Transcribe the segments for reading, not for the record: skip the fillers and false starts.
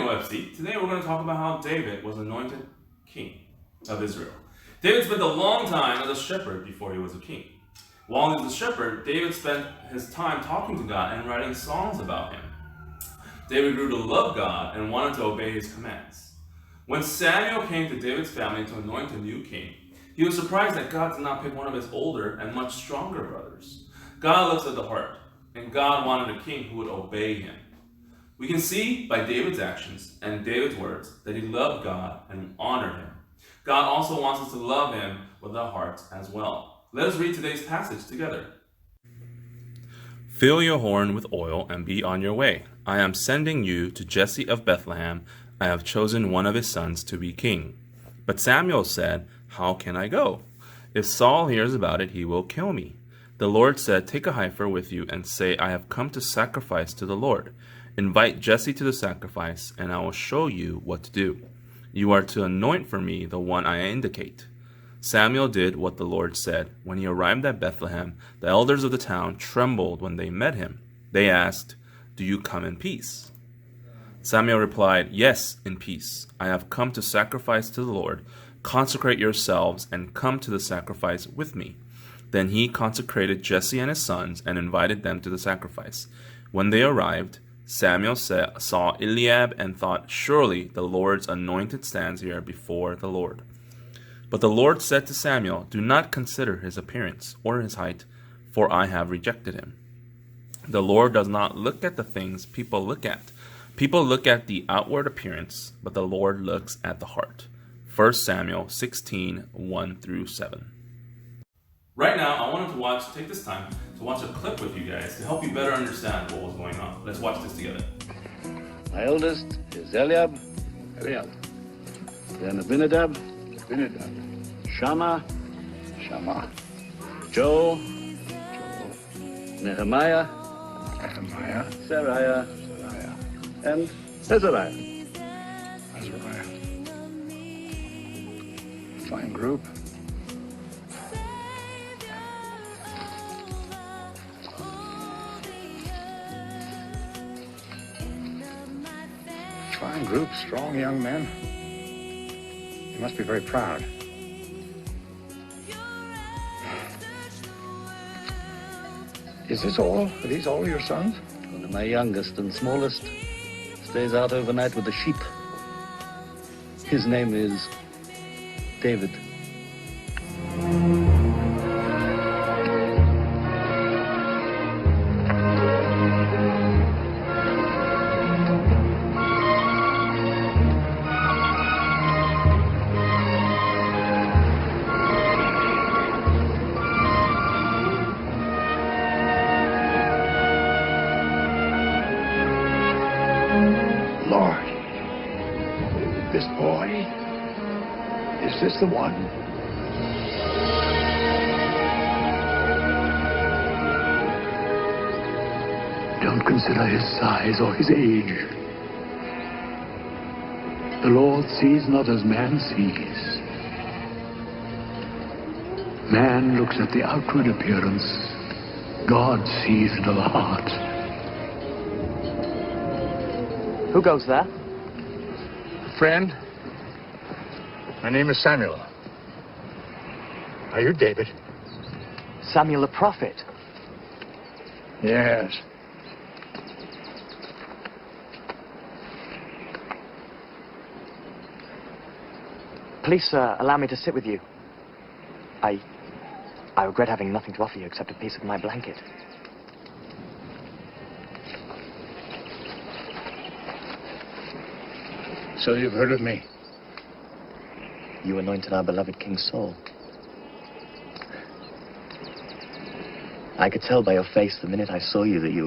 OFC. Today we're going to talk about how David was anointed king of Israel. David spent a long time as a shepherd before he was a king. While he was a shepherd, David spent his time talking to God and writing songs about him. David grew to love God and wanted to obey his commands. When Samuel came to David's family to anoint a new king, he was surprised that God did not pick one of his older and much stronger brothers. God looks at the heart, and God wanted a king who would obey him. We can see by David's actions and David's words that he loved God and honored him. God also wants us to love him with our hearts as well. Let us read today's passage together. Fill your horn with oil and be on your way. I am sending you to Jesse of Bethlehem. I have chosen one of his sons to be king. But Samuel said, "How can I go? If Saul hears about it, he will kill me." The Lord said, "Take a heifer with you and say, I have come to sacrifice to the Lord. Invite Jesse to the sacrifice, and I will show you what to do. You are to anoint for me the one I indicate." Samuel did what the Lord said. When he arrived at Bethlehem, the elders of the town trembled when they met him. They asked, "Do you come in peace?" Samuel replied, "Yes, in peace. I have come to sacrifice to the Lord. Consecrate yourselves and come to the sacrifice with me." Then he consecrated Jesse and his sons and invited them to the sacrifice. When they arrived, Samuel saw Eliab and thought, "Surely the Lord's anointed stands here before the Lord." But the Lord said to Samuel, "Do not consider his appearance or his height, for I have rejected him." The Lord does not look at the things people look at. People look at the outward appearance, but the Lord looks at the heart. 1 Samuel 16, 1-7. Right now, I wanted to take this time to watch a clip with you guys to help you better understand what was going on. Let's watch this together. My eldest is Eliab. Eliab. Then Abinadab. Abinadab. Shammah. Shammah. Joel. Joel. Nehemiah. Nehemiah. Sariah. Sariah. And Azariah. Azariah. Fine group. Fine group, strong young men. You must be very proud. Is this all? Are these all your sons? Only my youngest and smallest stays out overnight with the sheep. His name is David. Lord, this boy, is this the one? Don't consider his size or his age. The Lord sees not as man sees. Man looks at the outward appearance. God sees into the heart. Who goes there? Friend, my name is Samuel. Are you David? Samuel the prophet. Yes. Please, sir, allow me to sit with you. I regret having nothing to offer you except a piece of my blanket. So you've heard of me? You anointed our beloved King Saul. I could tell by your face the minute I saw you that you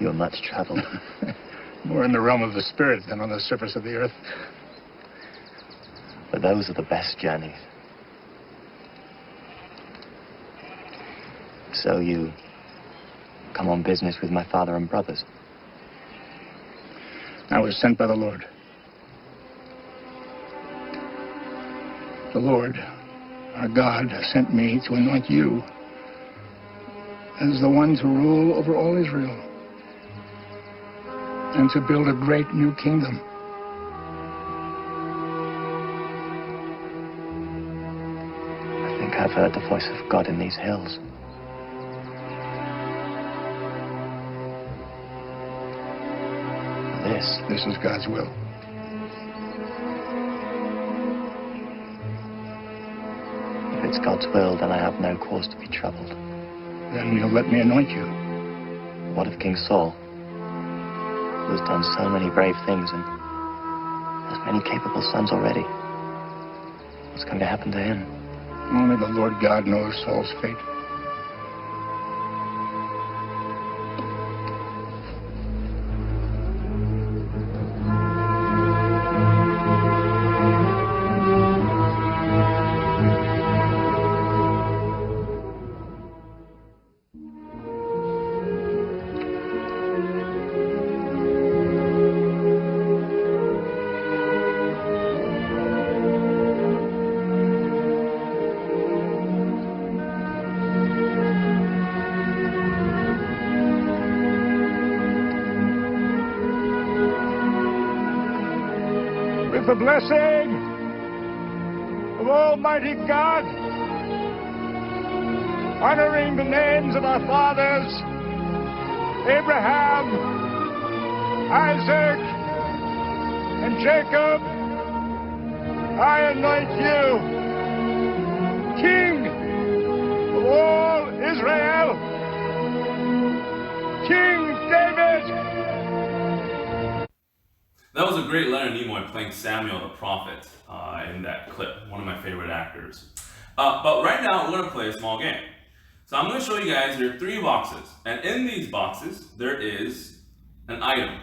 were much traveled. More in the realm of the spirit than on the surface of the earth. But those are the best journeys. So you come on business with my father and brothers? I was sent by the Lord. The Lord, our God, has sent me to anoint you as the one to rule over all Israel. and to build a great new kingdom. I think I've heard the voice of God in these hills. This is God's will. If it's God's will, then I have no cause to be troubled. Then you'll let me anoint you. What of King Saul, who has done so many brave things and has many capable sons already? What's going to happen to him? Only the Lord God knows Saul's fate. With the blessing of Almighty God, honoring the names of our fathers, Abraham, Isaac, and Jacob, I anoint you King of all Israel, King David. That was a great Leonard Nimoy playing Samuel the prophet in that clip. One of my favorite actors. But right now, we're going to play a small game. So I'm going to show you guys there are 3 boxes. And in these boxes, there is an item.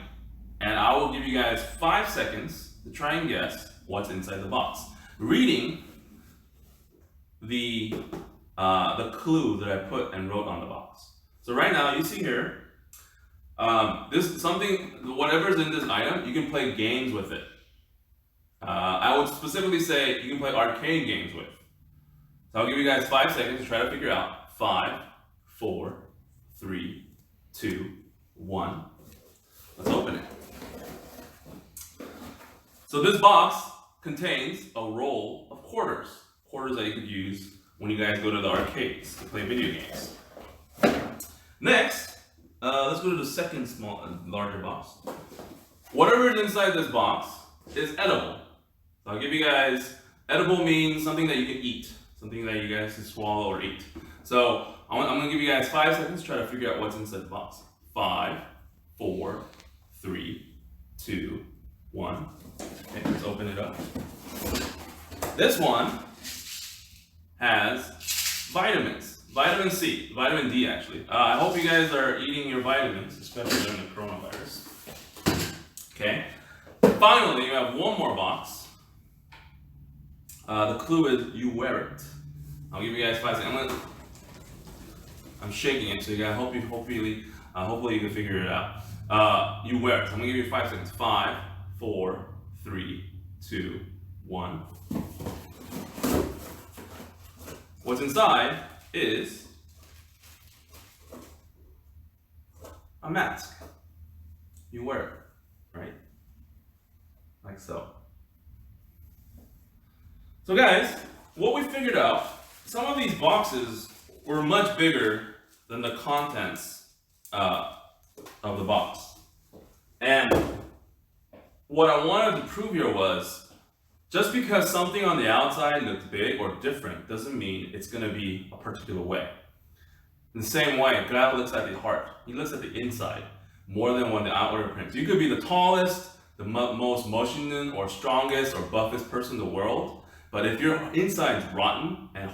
And I will give you guys 5 seconds to try and guess what's inside the box, reading the clue that I put and wrote on the box. So right now, you see here, whatever's in this item, you can play games with it. I would specifically say you can play arcade games with. So I'll give you guys 5 seconds to try to figure out. 5, 4, 3, 2, 1. Let's open it. So this box contains a roll of quarters. Quarters that you could use when you guys go to the arcades to play video games. Next, let's go to the second larger box. Whatever is inside this box is edible. So I'll give you guys, edible means something that you can eat, something that you guys can swallow or eat. So I'm going to give you guys 5 seconds to try to figure out what's inside the box. 5, 4, 3, 2, 1. Okay, let's open it up. This one has vitamins. Vitamin C, vitamin D actually. I hope you guys are eating your vitamins, especially during the coronavirus. Okay. Finally, you have one more box. The clue is you wear it. I'll give you guys 5 seconds. I'm shaking it, so you guys hopefully you can figure it out. You wear it. So I'm gonna give you 5 seconds. 5, 4, 3, 2, 1. What's inside is a mask. You wear it, right? Like so. So guys, what we figured out, some of these boxes were much bigger than the contents of the box. And what I wanted to prove here was, just because something on the outside looks big or different doesn't mean it's going to be a particular way. In the same way, God looks at the heart. He looks at the inside more than what the outward appearance. You could be the tallest, the most motionless or strongest or buffest person in the world, but if your inside's rotten and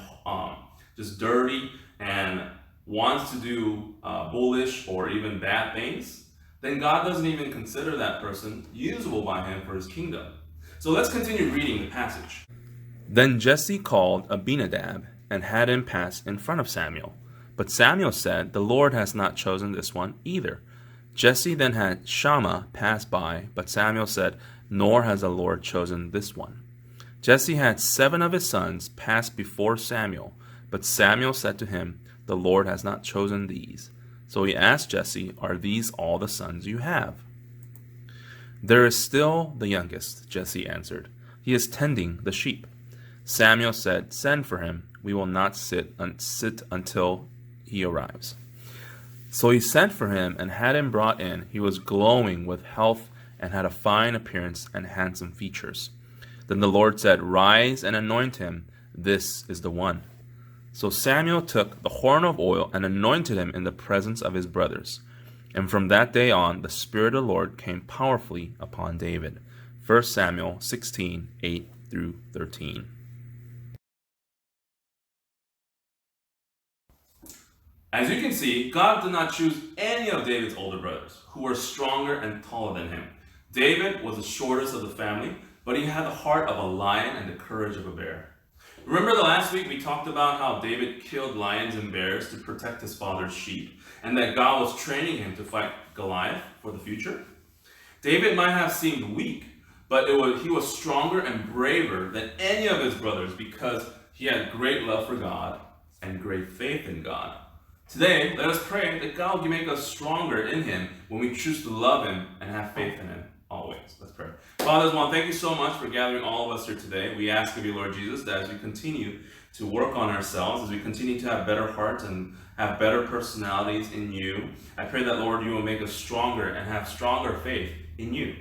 just dirty and wants to do bullish or even bad things, then God doesn't even consider that person usable by him for his kingdom. So let's continue reading the passage. Then Jesse called Abinadab and had him pass in front of Samuel. But Samuel said, "The Lord has not chosen this one either." Jesse then had Shammah pass by, but Samuel said, "Nor has the Lord chosen this one." Jesse had 7 of his sons pass before Samuel, but Samuel said to him, "The Lord has not chosen these." So he asked Jesse, "Are these all the sons you have?" "There is still the youngest," Jesse answered. "He is tending the sheep." Samuel said, "Send for him. We will not sit until he arrives." So he sent for him and had him brought in. He was glowing with health and had a fine appearance and handsome features. Then the Lord said, "Rise and anoint him. This is the one." So Samuel took the horn of oil and anointed him in the presence of his brothers. And from that day on, the Spirit of the Lord came powerfully upon David. 1 Samuel 16, 8 through 13. As you can see, God did not choose any of David's older brothers, who were stronger and taller than him. David was the shortest of the family, but he had the heart of a lion and the courage of a bear. Remember the last week we talked about how David killed lions and bears to protect his father's sheep, and that God was training him to fight Goliath for the future? David might have seemed weak, but he was stronger and braver than any of his brothers because he had great love for God and great faith in God. Today, let us pray that God will make us stronger in Him when we choose to love Him and have faith in Him always. Let's pray. Father, thank you so much for gathering all of us here today. We ask of you, Lord Jesus, that as we continue to work on ourselves, as we continue to have better hearts and have better personalities in you, I pray that, Lord, you will make us stronger and have stronger faith in you.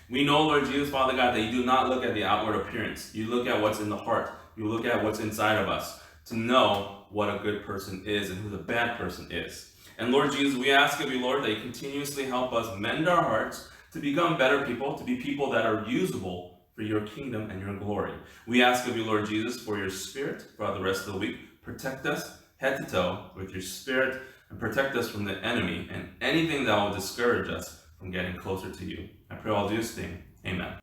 We know, Lord Jesus, Father God, that you do not look at the outward appearance. You look at what's in the heart. You look at what's inside of us to know what a good person is and who the bad person is. And Lord Jesus, we ask of you, Lord, that you continuously help us mend our hearts to become better people, to be people that are usable for your kingdom and your glory. We ask of you, Lord Jesus, for your Spirit throughout the rest of the week. Protect us head to toe with your Spirit and protect us from the enemy and anything that will discourage us from getting closer to you. I pray all these things. Amen.